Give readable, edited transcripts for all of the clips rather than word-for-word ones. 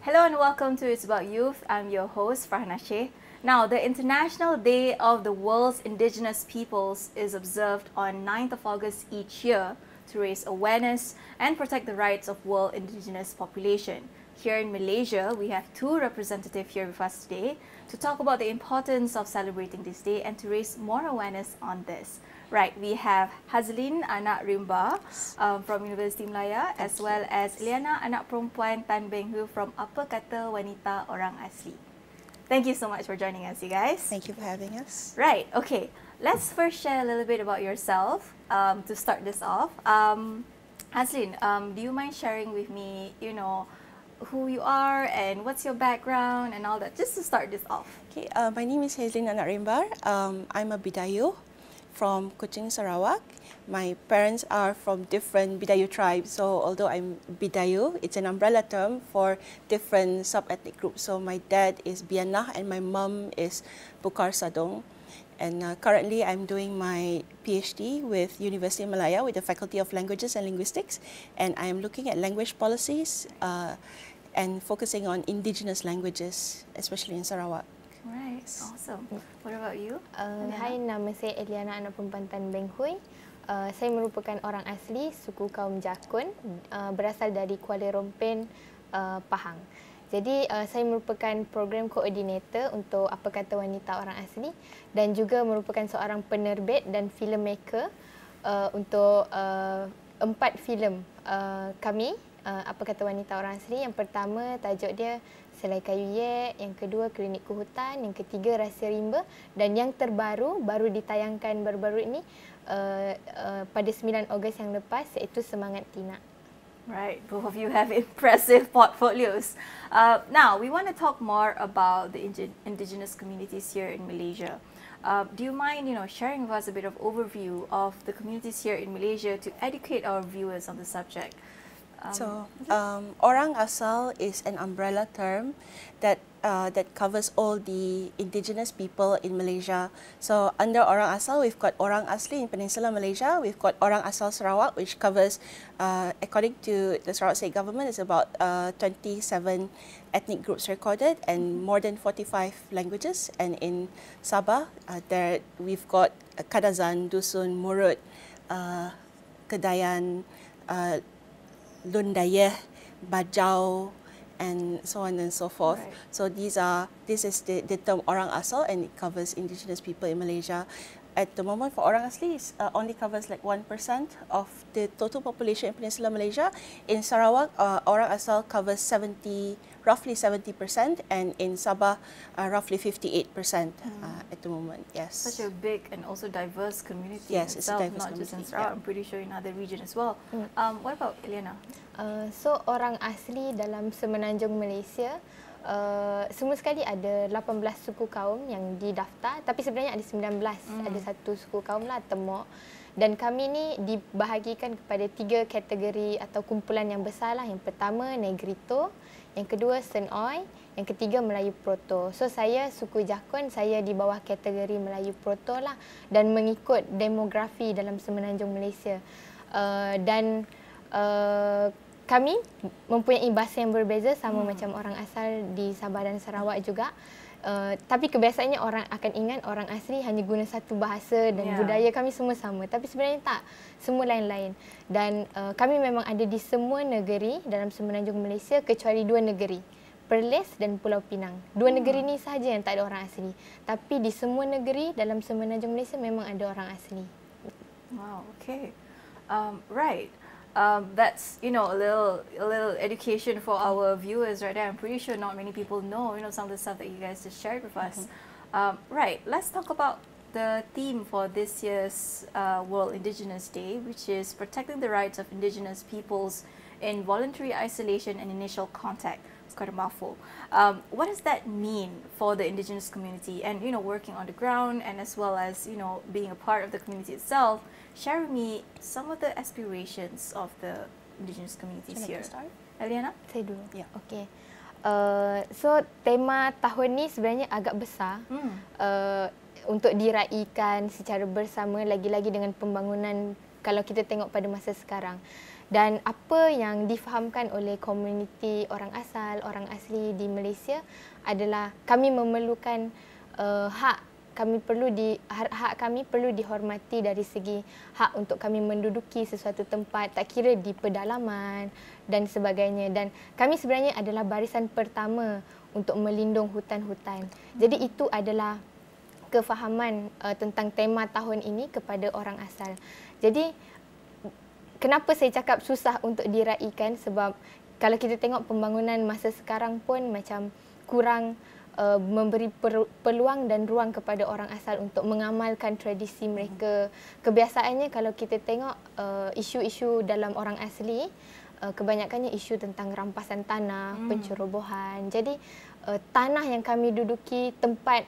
Hello and welcome to It's About Youth. I'm your host, Farhana Sheh. Now, the International Day of the World's Indigenous Peoples is observed on 9th of August each year to raise awareness and protect the rights of world indigenous population. Here in Malaysia, we have two representatives here with us today to talk about the importance of celebrating this day and to raise more awareness on this. Right, we have Hazelynn Anak Rimbar from Universiti Malaya as well as Eliana anak perempuan Tan Beng Hui from Kata, Wanita, Orang Asli. Thank you so much for joining us, you guys. Thank you for having us. Right, okay. Let's first share a little bit about yourself to start this off. Hazelynn, do you mind sharing with me, who you are and what's your background and all that, just to start this off? Okay, my name is Hazelynn Anak Rimbar. I'm a Bidayu from Kuching, Sarawak. My parents are from different Bidayu tribes, so although I'm Bidayu, it's an umbrella term for different sub-ethnic groups. So my dad is Bianah and my mum is Bukar Sadong. And currently I'm doing my PhD with Universiti Malaya with the Faculty of Languages and Linguistics, and I'm looking at language policies and focusing on indigenous languages, especially in Sarawak. Right, awesome. What about you? Hai, nama saya Eliana anak perempuan Tan Beng Hui. Saya merupakan orang asli suku kaum Jakun, berasal dari Kuala Rompin, Pahang. Jadi saya merupakan program koordinator untuk Kata Wanita Orang Asli dan juga merupakan seorang penerbit dan filmmaker untuk 4 filem kami Kata Wanita Orang Asli. Yang pertama tajuk dia Selai Kayu Yek, yang kedua Klinik Hutan, yang ketiga Rahsia Rimba dan yang terbaru baru ditayangkan baru-baru ini pada 9 Ogos yang lepas, iaitu Semangat Tina. Right, both of you have impressive portfolios. Now, we want to talk more about the indigenous communities here in Malaysia. Do you mind, sharing with us a bit of overview of the communities here in Malaysia to educate our viewers on the subject? Orang Asal is an umbrella term that covers all the indigenous people in Malaysia. So under Orang Asal, we've got Orang Asli in Peninsular Malaysia. We've got Orang Asal Sarawak, which covers, according to the Sarawak State Government, it's about 27 ethnic groups recorded and more than 45 languages. And in Sabah, we've got Kadazan, Dusun, Murut, Kedayan, Lundayeh, Bajau, and so on and so forth. Right. So this is the term Orang Asal, and it covers indigenous people in Malaysia. At the moment, for Orang Asli, it only covers like 1% of the total population in Peninsular Malaysia. In Sarawak, Orang Asal covers roughly 70%, and in Sabah, roughly 58% at the moment. Yes. Such a big and also diverse community. Yes, it's a diverse not community. just in Sarawak. I'm pretty sure in other regions as well. What about Eliana? So orang asli dalam semenanjung Malaysia, semua sekali ada 18 suku kaum yang didaftar, tapi sebenarnya ada 19. Ada satu suku kaum lah, Temok. Dan kami ni dibahagikan kepada 3 kategori atau kumpulan yang besar lah. Yang pertama Negrito, yang kedua Senoy, yang ketiga Melayu Proto. So saya suku Jakun, saya di bawah kategori Melayu Proto lah, dan mengikut demografi dalam semenanjung Malaysia. Kami mempunyai bahasa yang berbeza sama macam orang asal di Sabah dan Sarawak juga. Tapi kebiasaannya orang akan ingat orang asli hanya guna satu bahasa dan budaya kami semua sama. Tapi sebenarnya tak, semua lain-lain. Dan kami memang ada di semua negeri dalam semenanjung Malaysia kecuali 2 negeri, Perlis dan Pulau Pinang. 2 negeri ni sahaja yang tak ada orang asli. Tapi di semua negeri dalam semenanjung Malaysia memang ada orang asli. Wow, okay. Right. That's a little education for our viewers right there. I'm pretty sure not many people know some of the stuff that you guys just shared with us. Right, let's talk about the theme for this year's World Indigenous Day, which is protecting the rights of indigenous peoples in voluntary isolation and initial contact. It's quite a mouthful. What does that mean for the indigenous community and working on the ground, and as well as being a part of the community itself? Share with me some of the aspirations of the indigenous communities here. Eliana? Saya dulu. Ya. Okay. So tema tahun ni sebenarnya agak besar untuk diraikan secara bersama, lagi-lagi dengan pembangunan kalau kita tengok pada masa sekarang. Dan apa yang difahamkan oleh komuniti orang asal, orang asli di Malaysia adalah kami memerlukan hak kami perlu dihormati dari segi hak untuk kami menduduki sesuatu tempat, tak kira di pedalaman dan sebagainya. Dan kami sebenarnya adalah barisan pertama untuk melindung hutan-hutan. Jadi itu adalah kefahaman tentang tema tahun ini kepada orang asal. Jadi kenapa saya cakap susah untuk diraikan, sebab kalau kita tengok pembangunan masa sekarang pun macam kurang memberi peluang dan ruang kepada orang asal untuk mengamalkan tradisi mereka. Kebiasaannya kalau kita tengok isu-isu dalam orang asli, kebanyakannya isu tentang rampasan tanah, pencerobohan. Jadi tanah yang kami duduki, tempat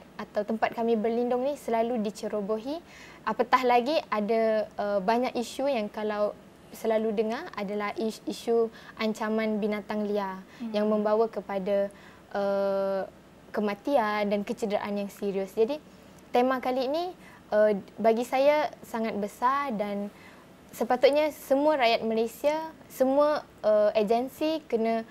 kami berlindung ni selalu dicerobohi. Apatah lagi ada banyak isu yang kalau selalu dengar adalah isu ancaman binatang liar yang membawa kepada kematian dan kecederaan yang serius. Jadi tema kali ini bagi saya sangat besar dan sepatutnya semua rakyat Malaysia, semua agensi kena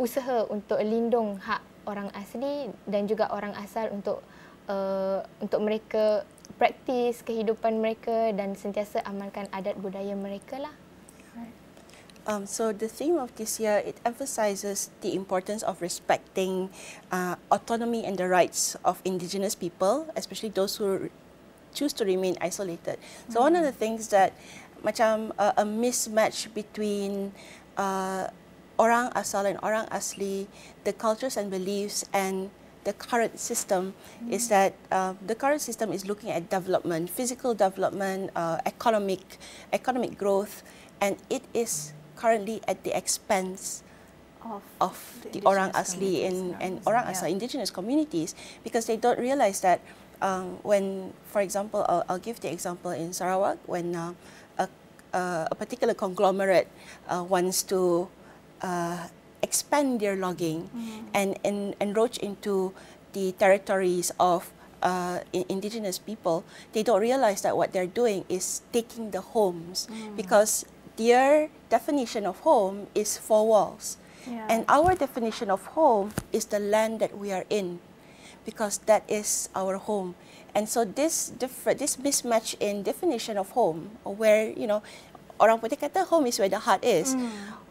usaha untuk lindung hak orang asli dan juga orang asal untuk mereka praktis kehidupan mereka dan sentiasa amalkan adat budaya mereka lah. So the theme of this year, it emphasizes the importance of respecting autonomy and the rights of Indigenous people, especially those who choose to remain isolated. So one of the things that macam a mismatch between orang asal and orang asli, the cultures and beliefs and the current system is that the current system is looking at development, physical development, economic growth, and it is currently at the expense of the orang asli and orang asal indigenous communities, because they don't realize that when, for example, I'll give the example in Sarawak, when a particular conglomerate wants to expand their logging and encroach into the territories of indigenous people, they don't realize that what they're doing is taking the homes, because their definition of home is four walls. And our definition of home is the land that we are in, because that is our home. And so this mismatch in definition of home, where, you know, orang putih kata home is where the heart is.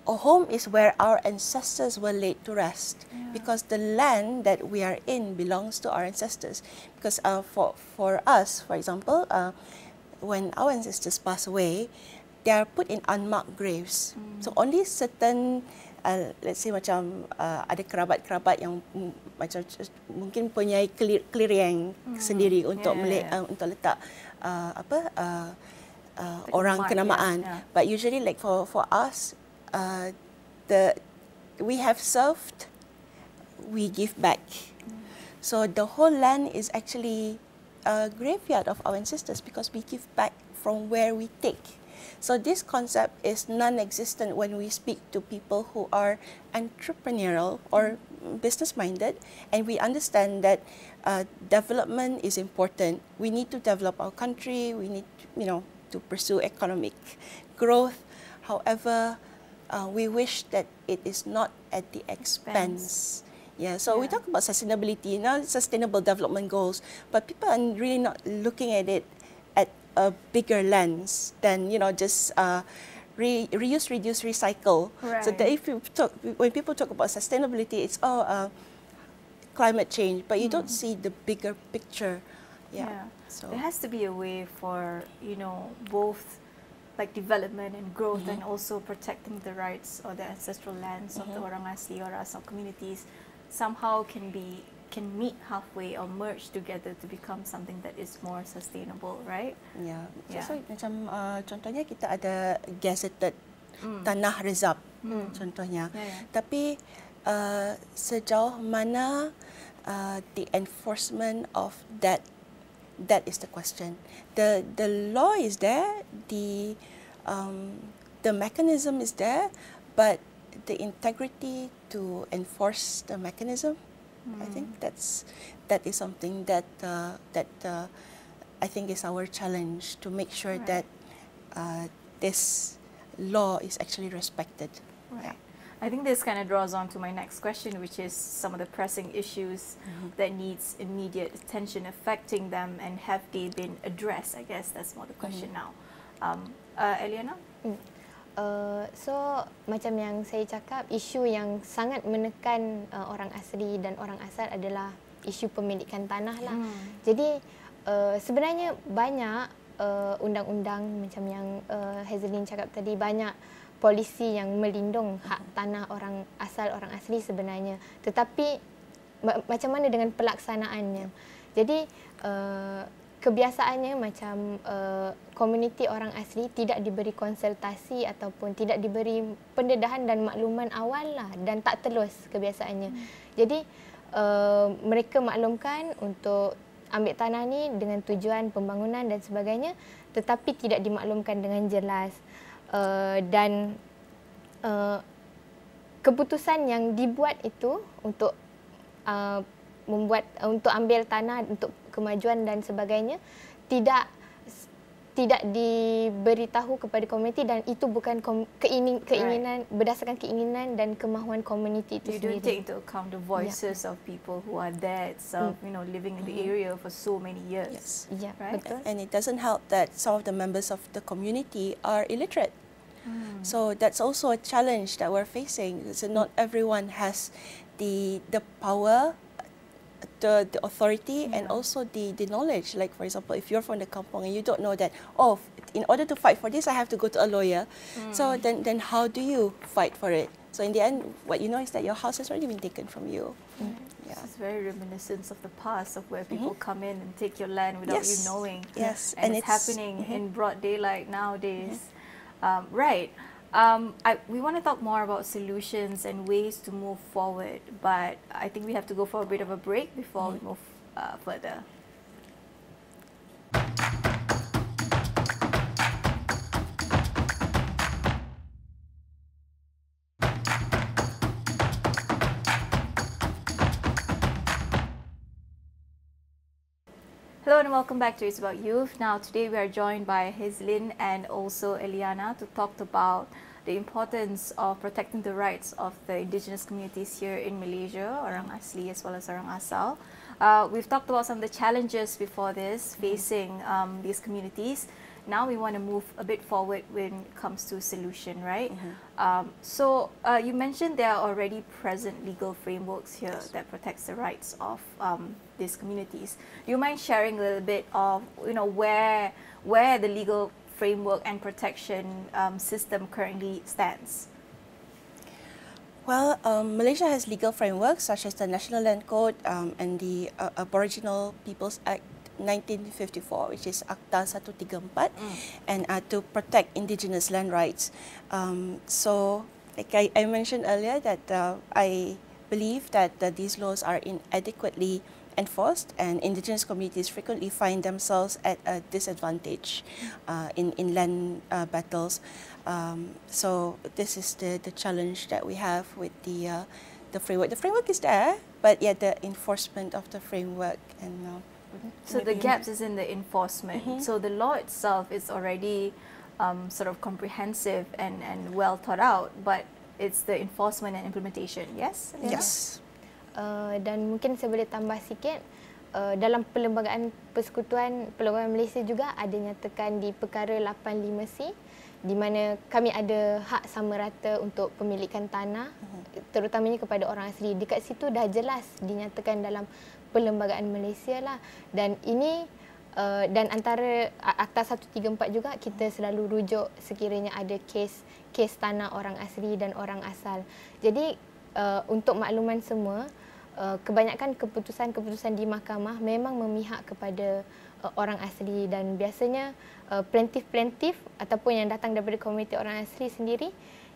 A home is where our ancestors were laid to rest, because the land that we are in belongs to our ancestors. Because for us, for example, when our ancestors pass away, they are put in unmarked graves. So only certain, let's say macam ada kerabat-kerabat yang macam mungkin punya clearing sendiri untuk untuk letak orang kenamaan. But usually, like for us, we have served, we give back. So the whole land is actually a graveyard of our ancestors, because we give back from where we take. So this concept is non-existent when we speak to people who are entrepreneurial or business-minded, and we understand that development is important. We need to develop our country. We need, you know, to pursue economic growth. However, we wish that it is not at the expense. So we talk about sustainability, sustainable development goals, but people are really not looking at it at a bigger lens than, you know, just reuse, reduce, recycle. So that if you when people talk about sustainability, it's all climate change, but you don't see the bigger picture. So there has to be a way for, you know, both like development and growth, and also protecting the rights or the ancestral lands of the orang asli or asal communities somehow can meet halfway or merge together to become something that is more sustainable, right? So macam contohnya kita ada gazetted tanah rezab, contohnya. Tapi sejauh mana the enforcement of that is the question. The law is there, the mechanism is there, but the integrity to enforce the mechanism, I think that is something that I think is our challenge, to make sure that this law is actually respected. Right. I think this kind of draws on to my next question, which is some of the pressing issues that needs immediate attention affecting them, and have they been addressed? I guess that's more the question now. Eliana? So macam yang saya cakap, isu yang sangat menekan orang asli dan orang asal adalah isu pemilikan tanah lah. Jadi sebenarnya banyak undang-undang macam yang Hazelynn cakap tadi, banyak polisi yang melindung hak tanah orang asal, orang asli sebenarnya. Tetapi macam mana dengan pelaksanaannya? Jadi kebiasaannya macam komuniti orang asli tidak diberi konsultasi ataupun tidak diberi pendedahan dan makluman awal lah, dan tak telus kebiasaannya. Jadi mereka maklumkan untuk ambil tanah ni dengan tujuan pembangunan dan sebagainya, tetapi tidak dimaklumkan dengan jelas. Dan keputusan yang dibuat itu untuk untuk ambil tanah untuk kemajuan dan sebagainya tidak diberitahu kepada komuniti, dan itu bukan keinginan berdasarkan keinginan dan kemahuan komuniti itu sendiri. You don't take into account the voices of people who are there itself, living in the area for so many years. Yes. Right? Betul. And it doesn't help that some of the members of the community are illiterate. So that's also a challenge that we're facing. So not everyone has the power, the authority, and also the knowledge. Like, for example, if you're from the kampong and you don't know that, in order to fight for this, I have to go to a lawyer. So then how do you fight for it? So in the end, what you know is that your house has already been taken from you. Yeah. It's very reminiscent of the past, of where people come in and take your land without you knowing. Yes. And it's happening in broad daylight nowadays. Right. We want to talk more about solutions and ways to move forward, but I think we have to go for a bit of a break before we move further. Hello and welcome back to It's About Youth. Now today we are joined by Hazelynn and also Eliana to talk about the importance of protecting the rights of the indigenous communities here in Malaysia, orang Asli as well as orang Asal. We've talked about some of the challenges before this facing these communities. Now we want to move a bit forward when it comes to solution, right? So you mentioned there are already present legal frameworks here that protects the rights of these communities. Do you mind sharing a little bit of where the legal framework and protection system currently stands? Well, Malaysia has legal frameworks such as the National Land Code and the Aboriginal Peoples Act 1954, which is Akta 134, and to protect indigenous land rights. So, like I mentioned earlier, that I believe that these laws are inadequately enforced, and indigenous communities frequently find themselves at a disadvantage in land battles. So this is the challenge that we have with the framework. The framework is there, but yet the enforcement of the framework and so the gaps is in the enforcement. So the law itself is already sort of comprehensive and well thought out, but it's the enforcement and implementation. Yes? Yes. Dan mungkin saya boleh tambah sikit, dalam Perlembagaan Persekutuan Malaysia juga ada nyatakan di perkara 85C, di mana kami ada hak sama rata untuk pemilikan tanah, terutamanya kepada orang asli. Dekat situ dah jelas dinyatakan dalam Perlembagaan Malaysia lah, dan ini dan antara Akta 134 juga kita selalu rujuk sekiranya ada kes tanah orang asli dan orang asal. Jadi untuk makluman semua, kebanyakan keputusan-keputusan di mahkamah memang memihak kepada orang asli, dan biasanya plaintiff ataupun yang datang daripada komuniti orang asli sendiri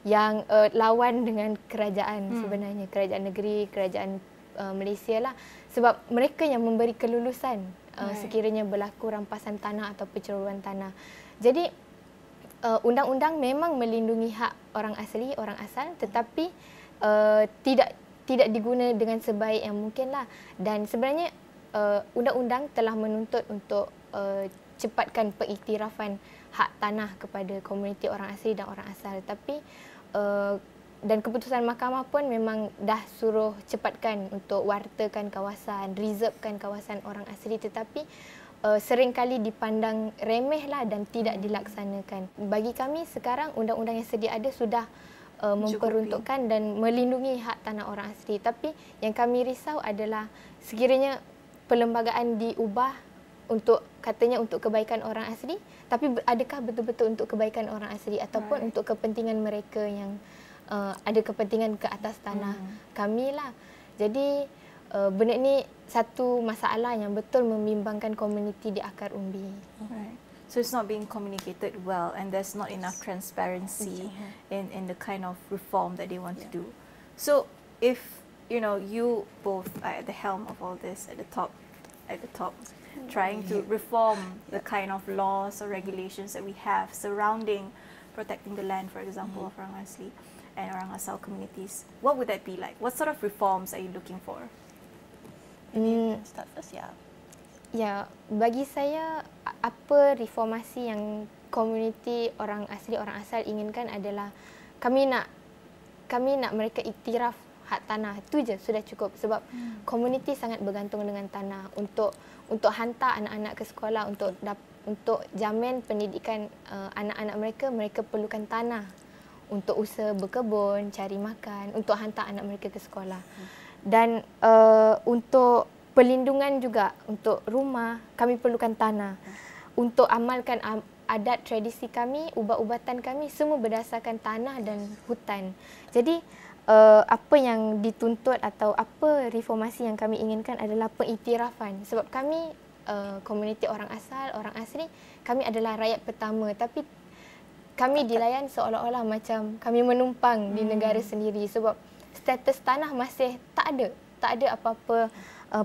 yang lawan dengan kerajaan sebenarnya, kerajaan negeri, kerajaan Malaysia lah, sebab mereka yang memberi kelulusan sekiranya berlaku rampasan tanah atau pencerobohan tanah. Jadi undang-undang memang melindungi hak orang asli, orang asal, tetapi tidak diguna dengan sebaik yang mungkin lah. Dan sebenarnya undang-undang telah menuntut untuk cepatkan pengiktirafan hak tanah kepada komuniti orang asli dan orang asal. Tapi dan keputusan mahkamah pun memang dah suruh cepatkan untuk wartakan kawasan, reservekan kawasan orang asli, tetapi seringkali dipandang remehlah dan tidak dilaksanakan. Bagi kami sekarang undang-undang yang sedia ada sudah memperuntukkan dan melindungi hak tanah orang asli. Tapi yang kami risau adalah sekiranya perlembagaan diubah untuk katanya untuk kebaikan orang asli, tapi adakah betul-betul untuk kebaikan orang asli ataupun untuk kepentingan mereka yang ada kepentingan ke atas tanah kami lah. Jadi benda ni satu masalah yang betul membimbangkan komuniti di akar umbi. Right. So it's not being communicated well, and there's not enough transparency in the kind of reform that they want to do. So if you both are at the helm of all this at the top, trying to reform the kind of laws or regulations that we have surrounding protecting the land, for example, of orang asli and orang asal communities, what would that be like? What sort of reforms are you looking for? Start first, ya. Ya, bagi saya apa reformasi yang komuniti orang asli, orang asal inginkan adalah kami nak mereka iktiraf hak tanah. Itu je sudah cukup, sebab komuniti sangat bergantung dengan tanah untuk hantar anak-anak ke sekolah, untuk jamin pendidikan anak-anak mereka perlukan tanah untuk usaha berkebun, cari makan, untuk hantar anak mereka ke sekolah. Dan untuk perlindungan juga, untuk rumah, kami perlukan tanah. Untuk amalkan adat tradisi kami, ubat-ubatan kami, semua berdasarkan tanah dan hutan. Jadi, apa yang dituntut atau apa reformasi yang kami inginkan adalah pengiktirafan. Sebab kami, komuniti orang asal, orang asli, kami adalah rakyat pertama. Tapi kami dilayan seolah-olah macam kami menumpang di negara sendiri. Sebab status tanah masih tak ada apa-apa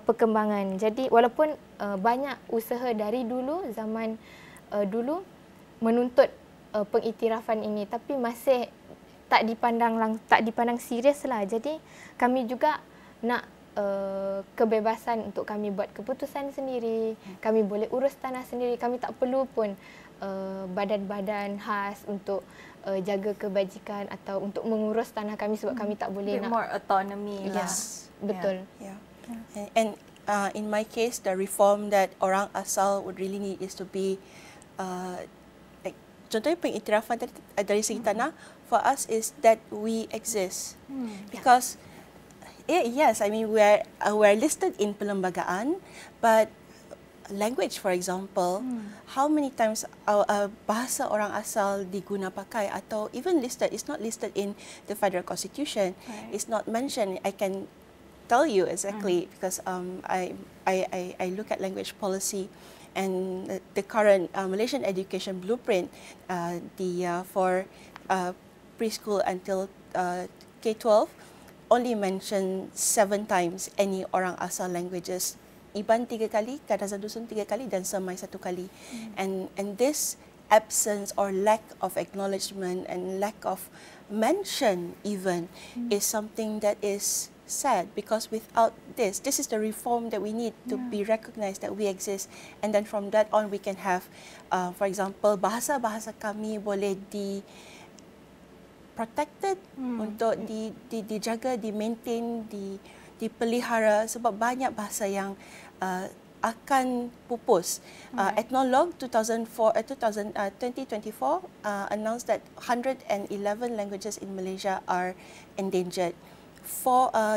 perkembangan. Jadi walaupun banyak usaha dari dulu, zaman dulu menuntut pengiktirafan ini, tapi masih tak dipandang serius lah. Jadi kami juga nak kebebasan untuk kami buat keputusan sendiri. Kami boleh urus tanah sendiri. Kami tak perlu pun badan-badan khas untuk jaga kebajikan atau untuk mengurus tanah kami, sebab kami tak boleh nak more autonomy lah. Yes, betul. Yeah. And in my case, the reform that orang asal would really need is to be like, contohnya pengiktirafan dari segi tanah for us is that we exist, because yes, I mean we're listed in perlembagaan, but language, for example, how many times bahasa orang asal diguna pakai atau even listed, it's not listed in the federal constitution, it's not mentioned. I can tell you exactly because I look at language policy and the current Malaysian education blueprint, for preschool until K-12 only mention 7 times any orang asal languages. Iban 3 kali, Kadazan Dusun 3 kali, dan Semai 1 kali. And this absence or lack of acknowledgement and lack of mention even is something that is sad, because without this is the reform that we need to be recognized that we exist, and then from that on we can have, for example, bahasa-bahasa kami boleh protected, untuk dijaga, di-maintain, dipelihara, sebab banyak bahasa yang akan pupus. Ethnologue 2024 announced that 111 languages in Malaysia are endangered.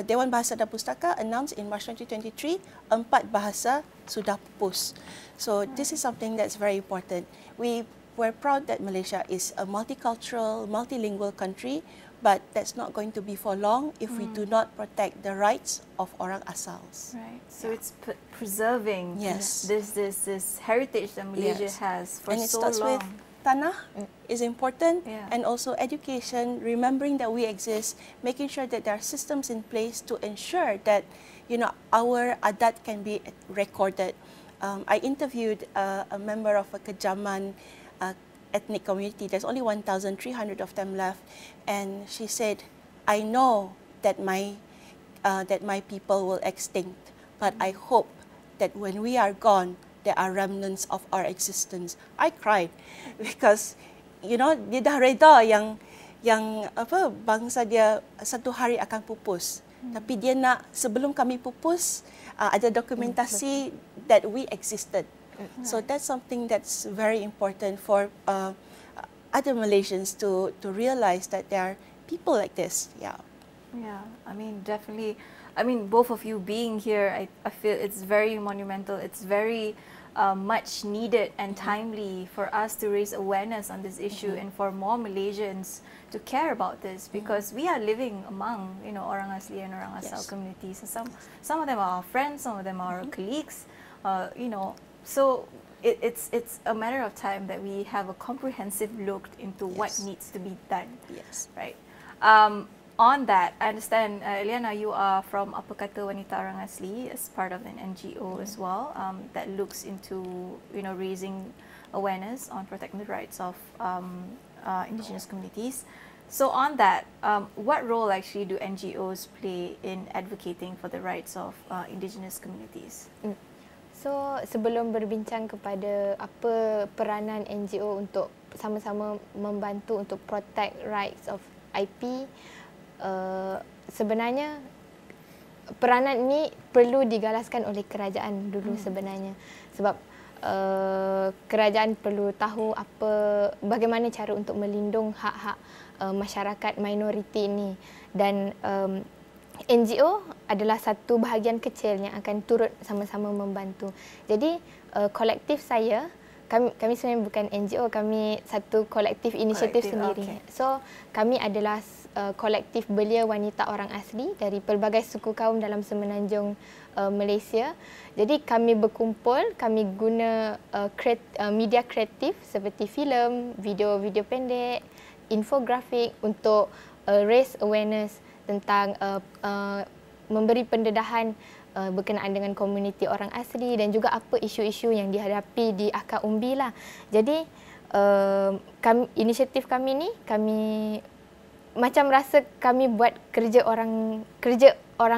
Dewan Bahasa dan Pustaka announced in March 2023, 4 bahasa sudah pupus. So this is something that's very important. We're proud that Malaysia is a multicultural, multilingual country, but that's not going to be for long if we do not protect the rights of orang asals. Right. So it's preserving this heritage that Malaysia has for and it so starts long. with tanah is important, Yeah. and also education, remembering that we exist, making sure that there are systems in place to ensure that our adat can be recorded. I interviewed a member of a Kejaman ethnic community. There's only 1,300 of them left, and she said, "I know that my people will extinct, but I hope that when we are gone, there are remnants of our existence. I cried because, you know, dia dah reda yang apa bangsa dia satu hari akan pupus. Tapi dia nak sebelum kami pupus ada dokumentasi that we existed. So that's something that's very important for other Malaysians to realize that there are people like this. Yeah. Yeah, I mean, definitely. I mean, both of you being here, I feel it's very monumental. It's very much needed and timely for us to raise awareness on this issue and for more Malaysians to care about this, because we are living among, you know, orang Asli and orang Asal communities. And some of them are our friends, some of them are our colleagues, you know. So it's a matter of time that we have a comprehensive look into what needs to be done. Yes. Right. On that, I understand, Eliana, you are from Kata Wanita Orang Asli as part of an NGO as well that looks into, you know, raising awareness on protecting the rights of Indigenous communities. So on that, what role actually do NGOs play in advocating for the rights of Indigenous communities? So sebelum berbincang kepada apa peranan NGO untuk sama-sama membantu untuk protect rights of IP, sebenarnya peranan ini perlu digalaskan oleh kerajaan dulu sebenarnya, sebab kerajaan perlu tahu bagaimana cara untuk melindung hak-hak masyarakat minoriti ini, dan NGO adalah satu bahagian kecil yang akan turut sama-sama membantu. Jadi kolektif saya, kami sebenarnya bukan NGO, kami satu kolektif inisiatif sendiri. Okay. So kami adalah kolektif belia wanita orang asli dari pelbagai suku kaum dalam semenanjung Malaysia. Jadi kami berkumpul, kami guna media kreatif seperti filem, video pendek, infografik untuk raise awareness tentang memberi pendedahan berkenaan dengan komuniti orang asli dan juga apa isu-isu yang dihadapi di akar umbi lah. Jadi inisiatif kami ni, kami macam rasa kami buat kerja orang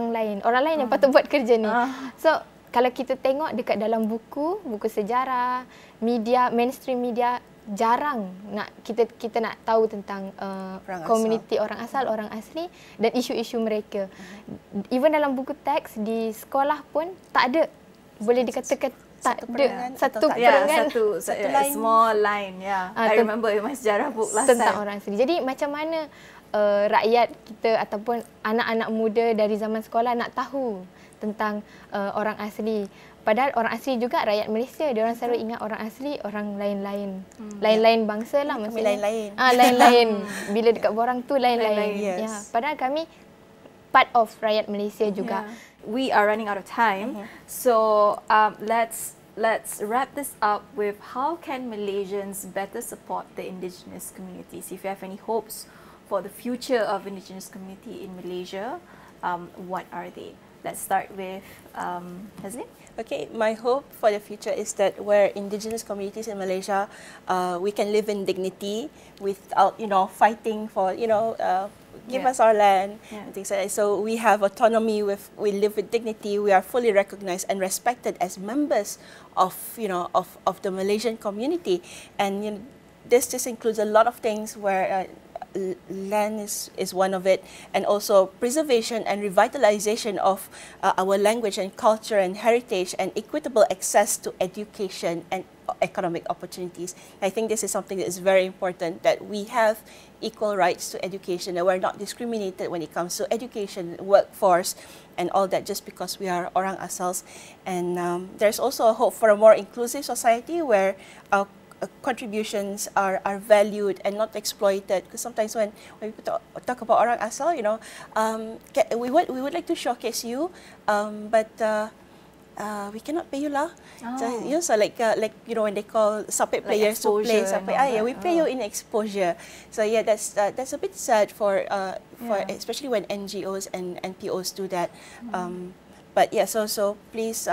lain yang patut buat kerja ni. So kalau kita tengok dekat dalam buku sejarah, media, mainstream media, jarang nak kita nak tahu tentang komuniti orang asal, orang asli dan isu-isu mereka. Even dalam buku teks di sekolah pun tak ada, boleh dikatakan tak ada satu perangan, satu line. Small line. I remember in my sejarah book last tentang time. orang asli. Jadi macam mana rakyat kita ataupun anak-anak muda dari zaman sekolah nak tahu tentang orang asli. Padahal orang asli juga rakyat Malaysia. Dia orang selalu ingat orang asli orang lain-lain. Lain-lain bangsa lah maksudnya. Lain-lain. Lain-lain. Bila dekat borang tu lain-lain. Yes. Ya, padahal kami part of rakyat Malaysia juga. We are running out of time. So let's wrap this up with how can Malaysians better support the Indigenous communities? If you have any hopes for the future of Indigenous community in Malaysia, what are they? Let's start with Hazelynn. Okay, my hope for the future is that where Indigenous communities in Malaysia, we can live in dignity without, fighting for, give us our land and things like that. So we have autonomy, we live with dignity, we are fully recognized and respected as members of, of the Malaysian community. And this just includes a lot of things where land is one of it, and also preservation and revitalization of our language and culture and heritage, and equitable access to education and economic opportunities. I think this is something that is very important, that we have equal rights to education, that we're not discriminated when it comes to education, workforce, and all that just because we are orang asals. And there's also a hope for a more inclusive society where contributions are valued and not exploited, because sometimes when people talk about orang asal, we would like to showcase you, but we cannot pay you lah. So like when they call sapek players to play sapek, we pay you in exposure. So that's a bit sad for especially when NGOs and NPOs do that. But so please,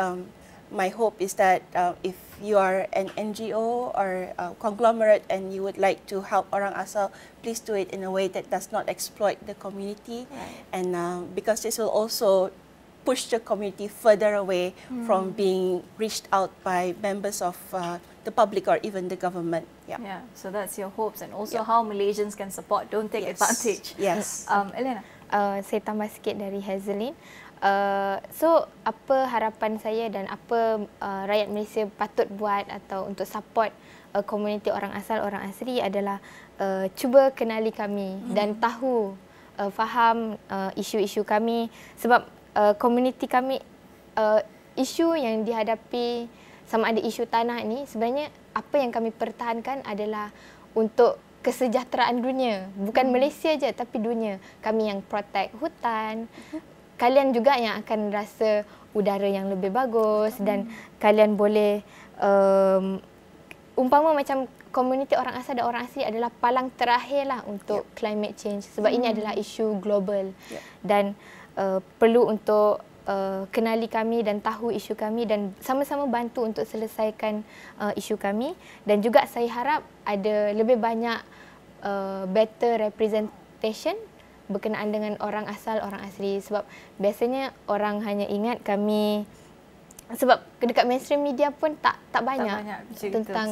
my hope is that if you are an NGO or a conglomerate and you would like to help orang asal, please do it in a way that does not exploit the community, and because this will also push the community further away from being reached out by members of the public or even the government. Yeah, so that's your hopes, and also how Malaysians can support, don't take advantage. Yes. Eliana? Saya tambah sikit dari Hazelynn. So apa harapan saya dan apa rakyat Malaysia patut buat atau untuk support komuniti orang asal, orang asli adalah cuba kenali kami dan tahu, faham isu-isu kami, sebab komuniti kami, isu yang dihadapi sama ada isu tanah ni, sebenarnya apa yang kami pertahankan adalah untuk kesejahteraan dunia, bukan Malaysia je tapi dunia. Kami yang protect hutan, kalian juga yang akan rasa udara yang lebih bagus, dan kalian boleh umpama macam komuniti orang asal dan orang asli adalah palang terakhir lah untuk climate change, sebab ini adalah isu global dan perlu untuk kenali kami dan tahu isu kami dan sama-sama bantu untuk selesaikan isu kami. Dan juga saya harap ada lebih banyak better representation berkenaan dengan orang asal, orang asli, sebab biasanya orang hanya ingat kami, sebab dekat mainstream media pun tak banyak tentang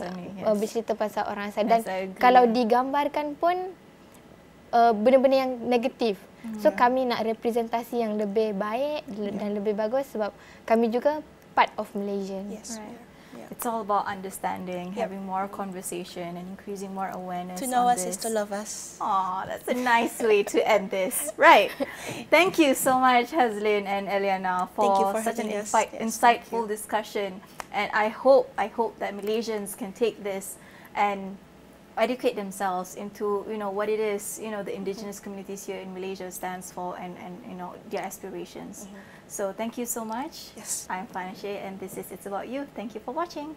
bercerita pasal orang asal, dan kalau digambarkan pun benda-benda yang negatif. So kami nak representasi yang lebih baik dan lebih bagus, sebab kami juga part of Malaysia. Yes. Right. It's all about understanding, having more conversation and increasing more awareness. To know on us this. is to love us. Oh, that's a nice way to end this. Right. Thank you so much, Hazelynn and Eliana, for such an insightful discussion. And I hope that Malaysians can take this and educate themselves into what it is the indigenous communities here in Malaysia stands for, and their aspirations. So thank you so much. Yes. I'm Flanashe, and this is It's About You. Thank you for watching.